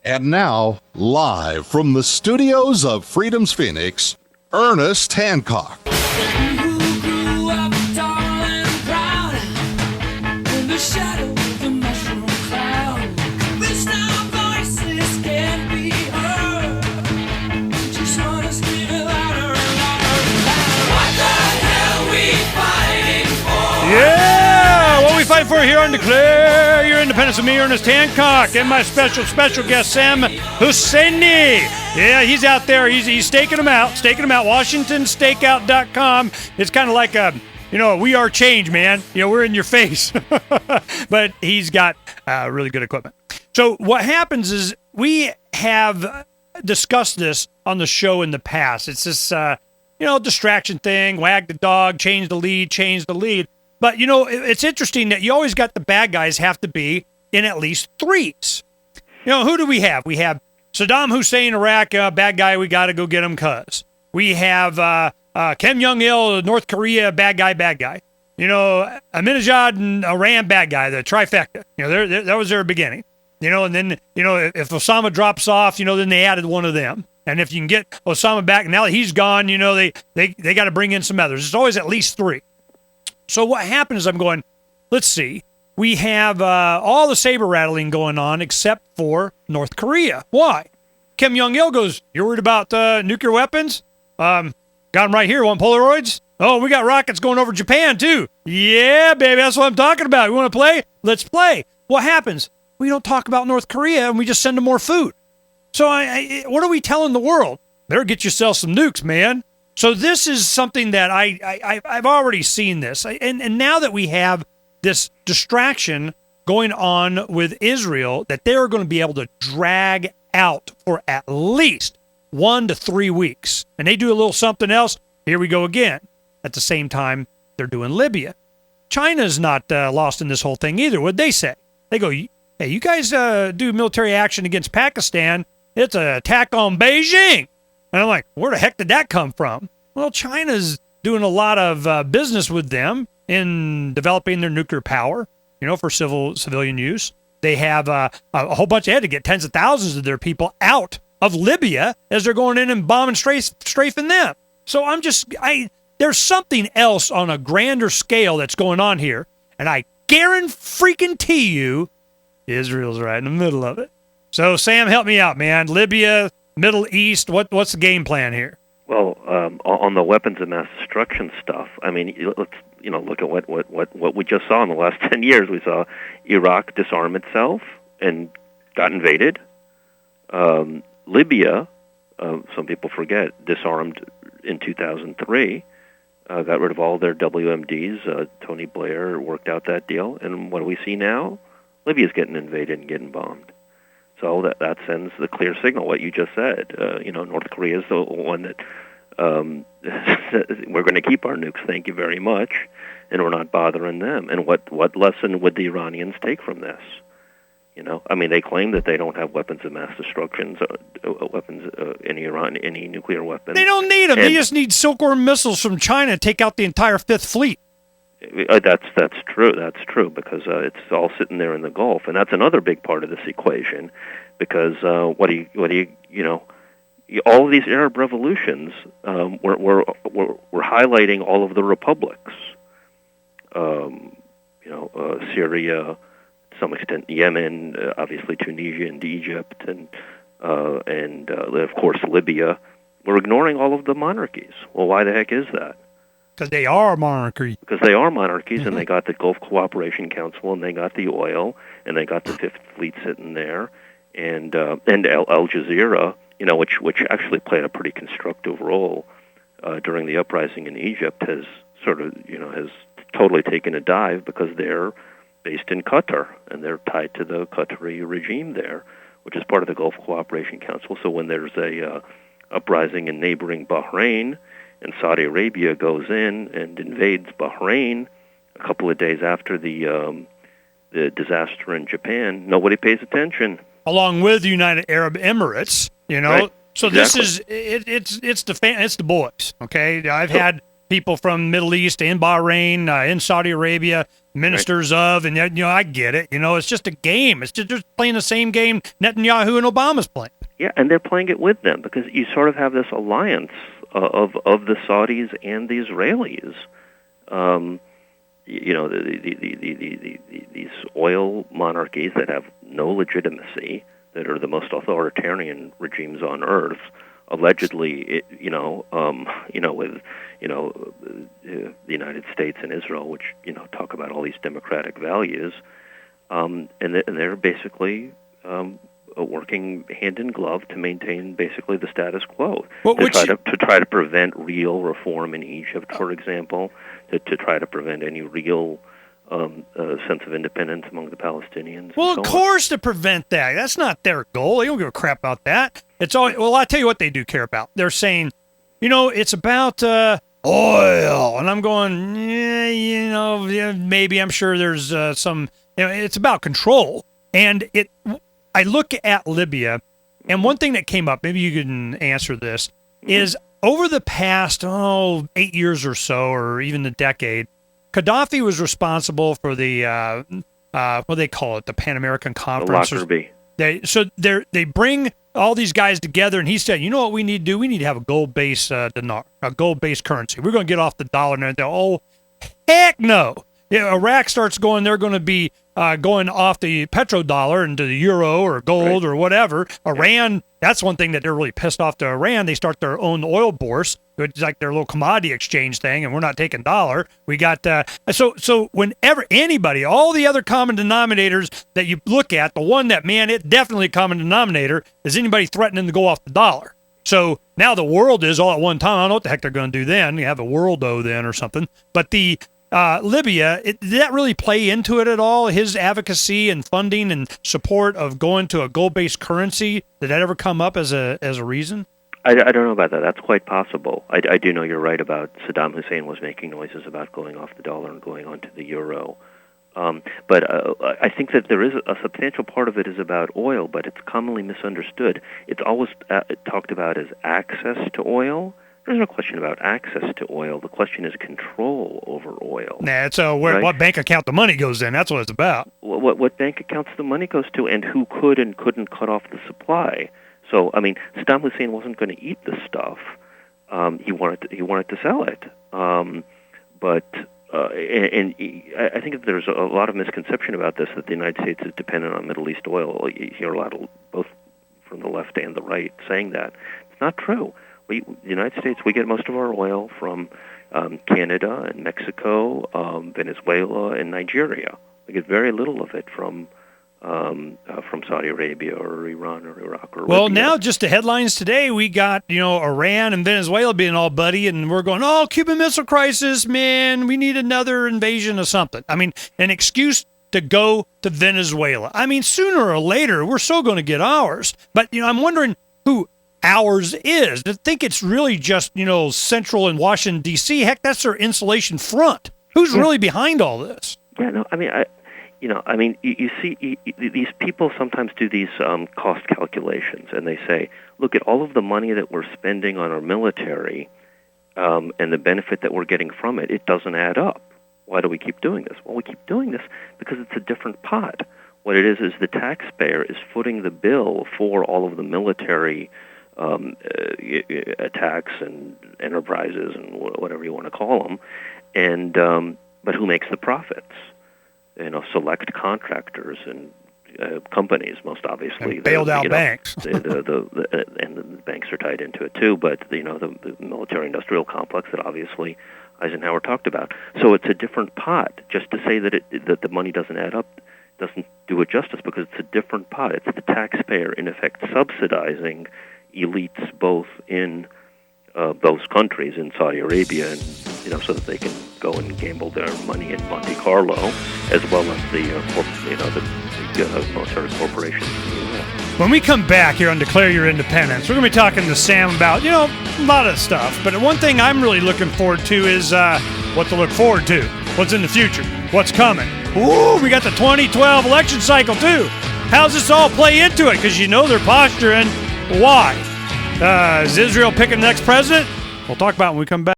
And now, live from the studios of Freedom's Phoenix, Ernest Hancock. Yeah! What we fight for here on Declare Your Independence with me, Ernest Hancock, and my special guest, Sam Husseini. Yeah, he's out there. He's staking them out. WashingtonStakeout.com. It's kind of like We Are Change, man. We're in your face. But he's got really good equipment. So what happens is we have discussed this on the show in the past. It's this, distraction thing, wag the dog, change the lead. But, it's interesting that you always got the bad guys have to be in at least threes. Who do we have? We have Saddam Hussein, Iraq, bad guy, we got to go get him cuz. We have Kim Jong-il, North Korea, bad guy. Ahmadinejad and Iran, bad guy, the trifecta. That was their beginning. And then, if Osama drops off, then they added one of them. And if you can get Osama back, now that he's gone, they got to bring in some others. It's always at least three. So what happened is I'm going, let's see. We have all the saber rattling going on except for North Korea. Why? Kim Jong-il goes, you're worried about nuclear weapons? Got them right here. Want Polaroids? Oh, we got rockets going over Japan too. Yeah, baby, that's what I'm talking about. You want to play? Let's play. What happens? We don't talk about North Korea and we just send them more food. So what are we telling the world? Better get yourself some nukes, man. So this is something that I've already seen this. And now that we have this distraction going on with Israel, that they're going to be able to drag out for at least 1 to 3 weeks. And they do a little something else. Here we go again. At the same time, they're doing Libya. China's not lost in this whole thing either. What'd they say? They go, hey, you guys do military action against Pakistan. It's an attack on Beijing. And I'm like, where the heck did that come from? Well, China's doing a lot of business with them in developing their nuclear power, for civilian use. They have a whole bunch. They had to get tens of thousands of their people out of Libya as they're going in and bombing, strafing them. So there's something else on a grander scale that's going on here. And I guarantee you, Israel's right in the middle of it. So, Sam, help me out, man. Libya, Middle East, what's the game plan here? Well, on the weapons of mass destruction stuff, let's look at what we just saw in the last 10 years. We saw Iraq disarm itself and got invaded. Libya, some people forget, disarmed in 2003, got rid of all their WMDs. Tony Blair worked out that deal. And what do we see now? Libya's getting invaded and getting bombed. So that sends the clear signal, what you just said. North Korea is the one that we're going to keep our nukes, thank you very much, and we're not bothering them. And what lesson would the Iranians take from this? They claim that they don't have weapons of mass destruction, weapons in Iran, any nuclear weapons. They don't need them. They just need Silkworm missiles from China to take out the entire Fifth Fleet. That's true. That's true because it's all sitting there in the Gulf, and that's another big part of this equation. Because what do you all of these Arab revolutions were highlighting all of the republics. Syria, to some extent Yemen, obviously Tunisia and Egypt, and of course Libya. We're ignoring all of the monarchies. Well, why the heck is that? Because they are monarchies. Because they are monarchies, and they got the Gulf Cooperation Council, and they got the oil, and they got the Fifth Fleet sitting there, and Al Jazeera, which actually played a pretty constructive role during the uprising in Egypt, has totally taken a dive because they're based in Qatar, and they're tied to the Qatari regime there, which is part of the Gulf Cooperation Council. So when there's a uprising in neighboring Bahrain, and Saudi Arabia goes in and invades Bahrain a couple of days after the disaster in Japan, nobody pays attention. Along with the United Arab Emirates, Right. So exactly. This is it's the boys. Okay, I've had people from Middle East in Bahrain, in Saudi Arabia, ministers of, and I get it. It's just a game. It's just playing the same game Netanyahu and Obama's playing. Yeah, and they're playing it with them because you sort of have this alliance of the Saudis and the Israelis. These oil monarchies that have no legitimacy, that are the most authoritarian regimes on earth, allegedly, with the United States and Israel, which talk about all these democratic values, and they're basically working hand in glove to maintain basically the status quo, to try to prevent real reform in Egypt, for example, to try to prevent any real sense of independence among the Palestinians. Well, of course, to prevent that. That's not their goal. They don't give a crap about that. It's all. Well, I'll tell you what they do care about. They're saying, it's about oil, and I'm going, maybe I'm sure there's some. It's about control, and I look at Libya, and one thing that came up, maybe you can answer this, is over the past 8 years or so, or even a decade, Gaddafi was responsible for the what do they call it, the Pan American Conference. The Lockerbie. They bring all these guys together, and he said, you know what we need to do? We need to have a gold-based dinar, a gold-based currency. We're going to get off the dollar. And they're, oh, heck no. Iraq starts going, they're going to be going off the petrodollar into the euro or gold or whatever. Iran, that's one thing that they're really pissed off to Iran. They start their own oil bourse. It's like their little commodity exchange thing, and we're not taking dollar. We got so whenever anybody, all the other common denominators that you look at, the one that, man, it definitely a common denominator is anybody threatening to go off the dollar. So now the world is all at one time. I don't know what the heck they're going to do then. You have a world-o then or something. But the Libya, did that really play into it at all? His advocacy and funding and support of going to a gold-based currency, did that ever come up as a reason? I don't know about that. That's quite possible. I do know you're right about Saddam Hussein was making noises about going off the dollar and going onto the euro. But I think that there is a substantial part of it is about oil, but it's commonly misunderstood. It's always talked about as access to oil. There's no question about access to oil. The question is control over oil. Nah, so what bank account the money goes in, that's what it's about. What bank accounts the money goes to, and who could and couldn't cut off the supply. So, I mean, Saddam Hussein wasn't going to eat the stuff. He wanted to sell it. I think that there's a lot of misconception about this, that the United States is dependent on Middle East oil. You hear a lot of, both from the left and the right, saying that. It's not true. The United States, we get most of our oil from Canada and Mexico, Venezuela, and Nigeria. We get very little of it from Saudi Arabia or Iran or Iraq or Well, Libya. now just the headlines today, we got, Iran and Venezuela being all buddy, and we're going, oh, Cuban Missile Crisis, man, we need another invasion of something. I mean, an excuse to go to Venezuela. I mean, sooner or later, we're still going to get ours. But, I'm wondering who ours is. To think it's really just, Central and Washington, D.C., heck, that's their insulation front. Who's really behind all this? Yeah, no, I mean, you see, these people sometimes do these cost calculations, and they say, look at all of the money that we're spending on our military and the benefit that we're getting from it. It doesn't add up. Why do we keep doing this? Well, we keep doing this because it's a different pot. What it is the taxpayer is footing the bill for all of the military attacks and enterprises and whatever you want to call them, and but who makes the profits? Select contractors and companies, most obviously. And bailed out banks. And the banks are tied into it too, but the military-industrial complex that obviously Eisenhower talked about. So it's a different pot. Just to say that that the money doesn't add up doesn't do it justice, because it's a different pot. It's the taxpayer, in effect, subsidizing elites both in those countries, in Saudi Arabia, and so that they can go and gamble their money in Monte Carlo, as well as the military corporations in the U.S. When we come back here on Declare Your Independence, we're going to be talking to Sam about, a lot of stuff. But one thing I'm really looking forward to is what to look forward to. What's in the future? What's coming? Ooh, we got the 2012 election cycle, too. How's this all play into it? Because they're posturing. Why? Is Israel picking the next president? We'll talk about it when we come back.